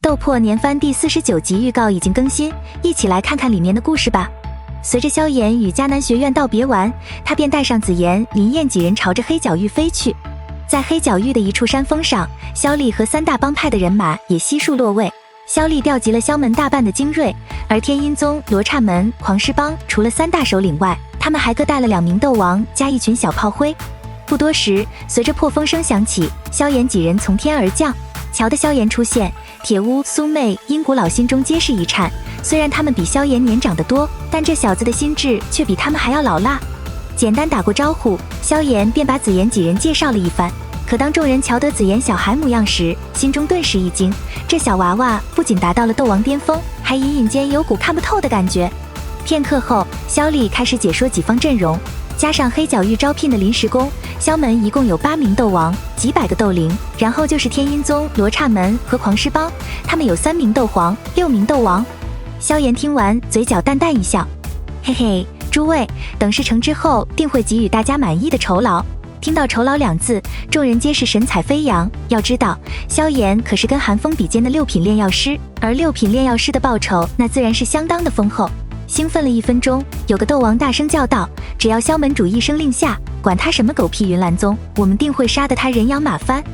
斗破年番第49集预告已经更新，一起来看看里面的故事吧。随着萧炎与迦南学院道别完，他便带上紫妍、林燕几人朝着黑角域飞去。在黑角域的一处山峰上，萧厉和3大帮派的人马也悉数落位。萧厉调集了萧门大半的精锐，而天阴宗、罗刹门、狂狮帮除了3大首领外，他们还各带了2名斗王加一群小炮灰。不多时，随着破风声响起，萧炎几人从天而降。瞧的萧炎出现，铁乌、苏妹、阴谷老心中皆是一颤。虽然他们比萧炎年长得多，但这小子的心智却比他们还要老辣。简单打过招呼，萧炎便把紫妍几人介绍了一番。可当众人瞧得紫妍小孩模样时，心中顿时一惊，这小娃娃不仅达到了斗王巅峰，还隐隐间有股看不透的感觉。片刻后，萧厉开始解说己方阵容，加上黑角域招聘的临时工，萧门一共有8名斗王，几百个斗灵，然后就是天阴宗、罗刹门和狂狮帮，他们有3名斗皇，6名斗王。萧炎听完，嘴角淡淡一笑，嘿嘿，诸位，等事成之后，定会给予大家满意的酬劳。听到酬劳2字，众人皆是神采飞扬。要知道，萧炎可是跟寒风比肩的6品炼药师，而6品炼药师的报酬那自然是相当的丰厚。兴奋了1分钟，有个斗王大声叫道：“只要萧门主一声令下，管他什么狗屁云岚宗，我们定会杀得他人仰马翻。”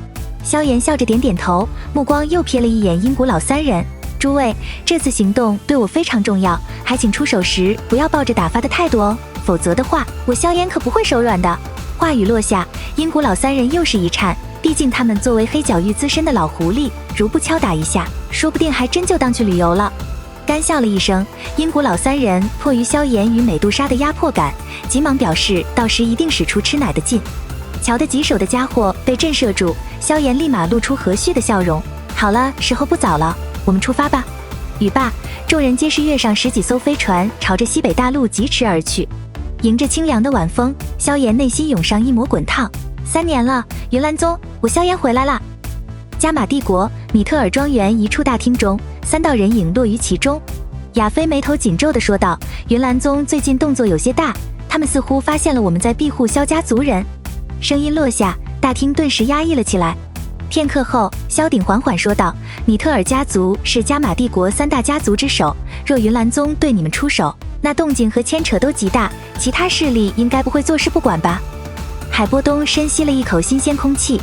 萧炎笑着点点头，目光又瞥了一眼阴谷老3人。诸位，这次行动对我非常重要，还请出手时不要抱着打发的态度哦，否则的话，我萧炎可不会手软的。话语落下，阴谷老3人又是一颤，毕竟他们作为黑角域资深的老狐狸，如不敲打一下，说不定还真就当去旅游了。干笑了一声，阴谷老3人迫于萧炎与美杜莎的压迫感，急忙表示到时一定使出吃奶的劲。瞧得棘手的家伙被震慑住，萧炎立马露出和煦的笑容。好了，时候不早了，我们出发吧。语罢，众人皆是跃上10几艘飞船，朝着西北大陆疾驰而去。迎着清凉的晚风，萧炎内心涌上一抹滚烫。3年了，云岚宗，我萧炎回来了。加玛帝国米特尔庄园一处大厅中，3道人影落于其中。亚菲眉头紧皱地说道：“云岚宗最近动作有些大，他们似乎发现了我们在庇护萧家族人。”声音落下，大厅顿时压抑了起来。片刻后，萧鼎缓缓说道：“米特尔家族是加玛帝国3大家族之首，若云岚宗对你们出手，那动静和牵扯都极大，其他势力应该不会坐视不管吧？”海波东深吸了一口新鲜空气。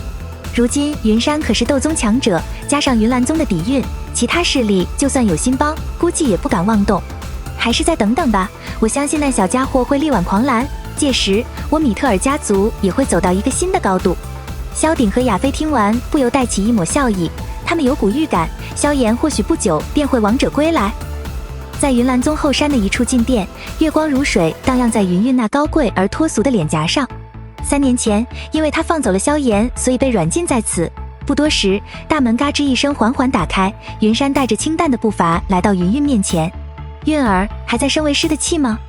如今云山可是斗宗强者，加上云岚宗的底蕴，其他势力就算有心帮，估计也不敢妄动。还是再等等吧，我相信那小家伙会力挽狂澜，届时我米特尔家族也会走到一个新的高度。萧鼎和亚飞听完，不由带起一抹笑意，他们有股预感，萧炎或许不久便会王者归来。在云岚宗后山的一处禁殿，月光如水荡漾在云韵那高贵而脱俗的脸颊上。3年前，因为他放走了萧炎，所以被软禁在此。不多时，大门嘎吱一声缓缓打开，云山带着清淡的步伐来到云韵面前。韵儿，还在生为师的气吗？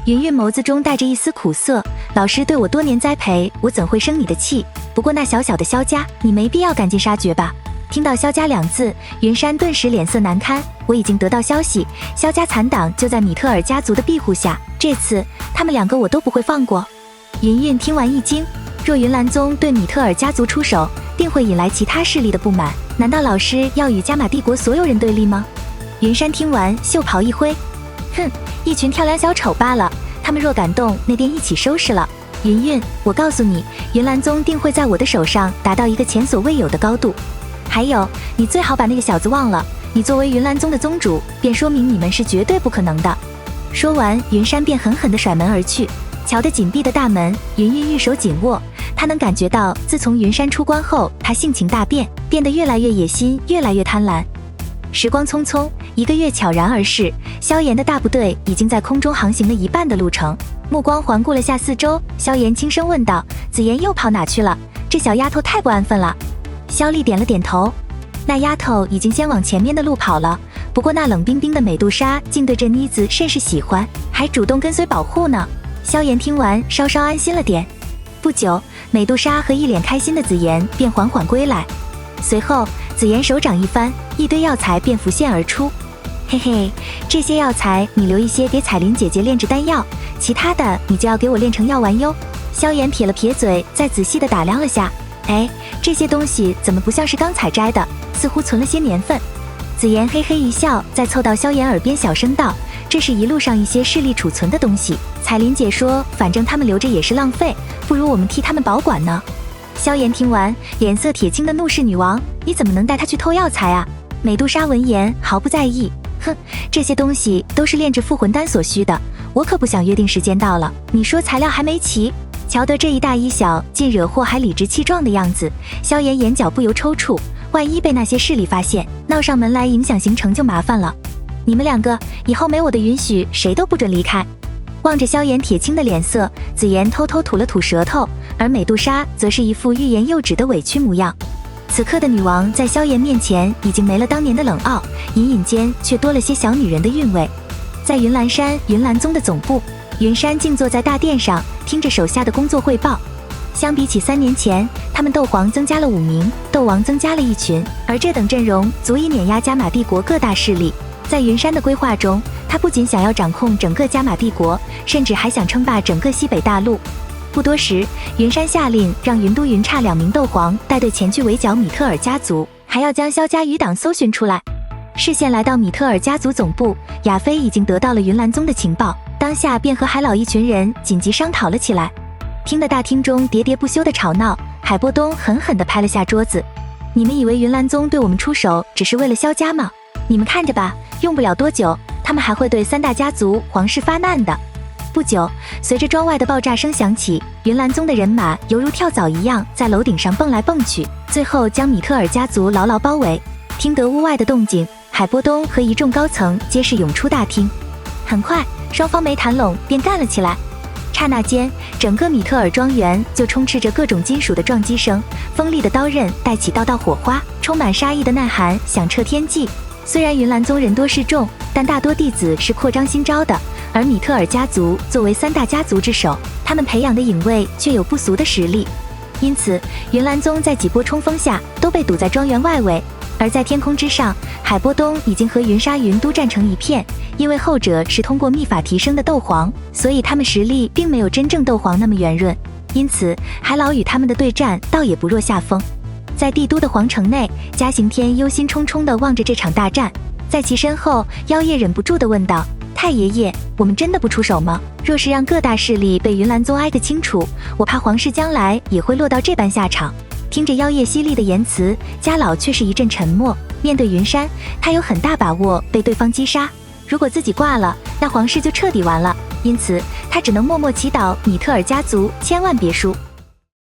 云韵眸子中带着一丝苦涩，老师对我多年栽培，我怎会生你的气？不过那小小的萧家，你没必要赶尽杀绝吧？听到萧家2字，云山顿时脸色难堪。我已经得到消息，萧家残党就在米特尔家族的庇护下，这次他们2个我都不会放过。云韵听完一惊，若云岚宗对米特尔家族出手，定会引来其他势力的不满，难道老师要与加玛帝国所有人对立吗？云山听完，袖袍一挥，哼，一群跳梁小丑罢了，他们若敢动，那便一起收拾了。云韵，我告诉你，云岚宗定会在我的手上达到一个前所未有的高度。还有，你最好把那个小子忘了，你作为云岚宗的宗主，便说明你们是绝对不可能的。说完，云山便狠狠地甩门而去。瞧得紧闭的大门，云韵玉手紧握，他能感觉到自从云山出关后，他性情大变，变得越来越野心，越来越贪婪。时光匆匆，1个月悄然而逝，萧炎的大部队已经在空中航行了1半的路程。目光环顾了下四周，萧炎轻声问道：“紫妍又跑哪去了？这小丫头太不安分了。”萧厉点了点头，那丫头已经先往前面的路跑了。不过那冷冰冰的美杜莎竟对这妮子甚是喜欢，还主动跟随保护呢。萧炎听完，稍稍安心了点。不久，美杜莎和一脸开心的紫妍便缓缓归来。随后，紫妍手掌一翻，一堆药材便浮现而出。嘿嘿，这些药材你留一些给彩铃姐姐炼制丹药，其他的你就要给我炼成药丸哟。萧炎撇了撇嘴，再仔细地打量了下。哎，这些东西怎么不像是刚采摘的，似乎存了些年份。紫妍嘿嘿一笑，再凑到萧炎耳边小声道：“这是一路上一些势力储存的东西。彩铃姐说，反正他们留着也是浪费，不如我们替他们保管呢。”萧炎听完，脸色铁青的怒视女王：“你怎么能带他去偷药材啊？”美杜莎闻言毫不在意：“哼，这些东西都是炼制复魂丹所需的，我可不想约定时间到了，你说材料还没齐。”瞧得这一大一小竟惹祸还理直气壮的样子，萧炎眼角不由抽搐，万一被那些势力发现，闹上门来影响行程就麻烦了。你们两个以后没我的允许，谁都不准离开。望着萧炎铁青的脸色，紫妍偷偷吐了吐舌头，而美杜莎则是一副欲言又止的委屈模样。此刻的女王在萧炎面前已经没了当年的冷傲，隐隐间却多了些小女人的韵味。在云岚山云岚宗的总部，云山静坐在大殿上，听着手下的工作汇报。相比起3年前，他们斗皇增加了5名，斗王增加了1群，而这等阵容足以碾压加玛帝国各大势力。在云山的规划中，他不仅想要掌控整个加玛帝国，甚至还想称霸整个西北大陆。不多时，云山下令让云都云差2名斗皇带队前去围剿米特尔家族，还要将萧家余党搜寻出来。视线来到米特尔家族总部，亚飞已经得到了云岚宗的情报，当下便和海老一群人紧急商讨了起来。听得大厅中喋喋不休的吵闹，海波东狠狠地拍了下桌子：“你们以为云岚宗对我们出手只是为了萧家吗？你们看着吧，用不了多久，他们还会对3大家族皇室发难的。”不久，随着庄外的爆炸声响起，云岚宗的人马犹如跳蚤一样在楼顶上蹦来蹦去，最后将米特尔家族牢牢包围。听得屋外的动静，海波东和一众高层皆是涌出大厅。很快，双方没谈拢便干了起来。刹那间，整个米特尔庄园就充斥着各种金属的撞击声，锋利的刀刃带起道道火花，充满杀意的呐喊响彻天际。虽然云岚宗人多势众，但大多弟子是扩张新招的，而米特尔家族作为3大家族之首，他们培养的影卫却有不俗的实力，因此云岚宗在几波冲锋下都被堵在庄园外围。而在天空之上，海波东已经和云莎云都战成一片，因为后者是通过秘法提升的斗皇，所以他们实力并没有真正斗皇那么圆润，因此海老与他们的对战倒也不落下风。在帝都的皇城内，嘉刑天忧心忡忡地望着这场大战，在其身后，妖夜忍不住地问道：“太爷爷，我们真的不出手吗？若是让各大势力被云岚宗挨个清除，我怕皇室将来也会落到这般下场。”听着妖夜犀利的言辞，家老却是一阵沉默。面对云山，他有很大把握被对方击杀，如果自己挂了，那皇室就彻底完了，因此他只能默默祈祷米特尔家族千万别输。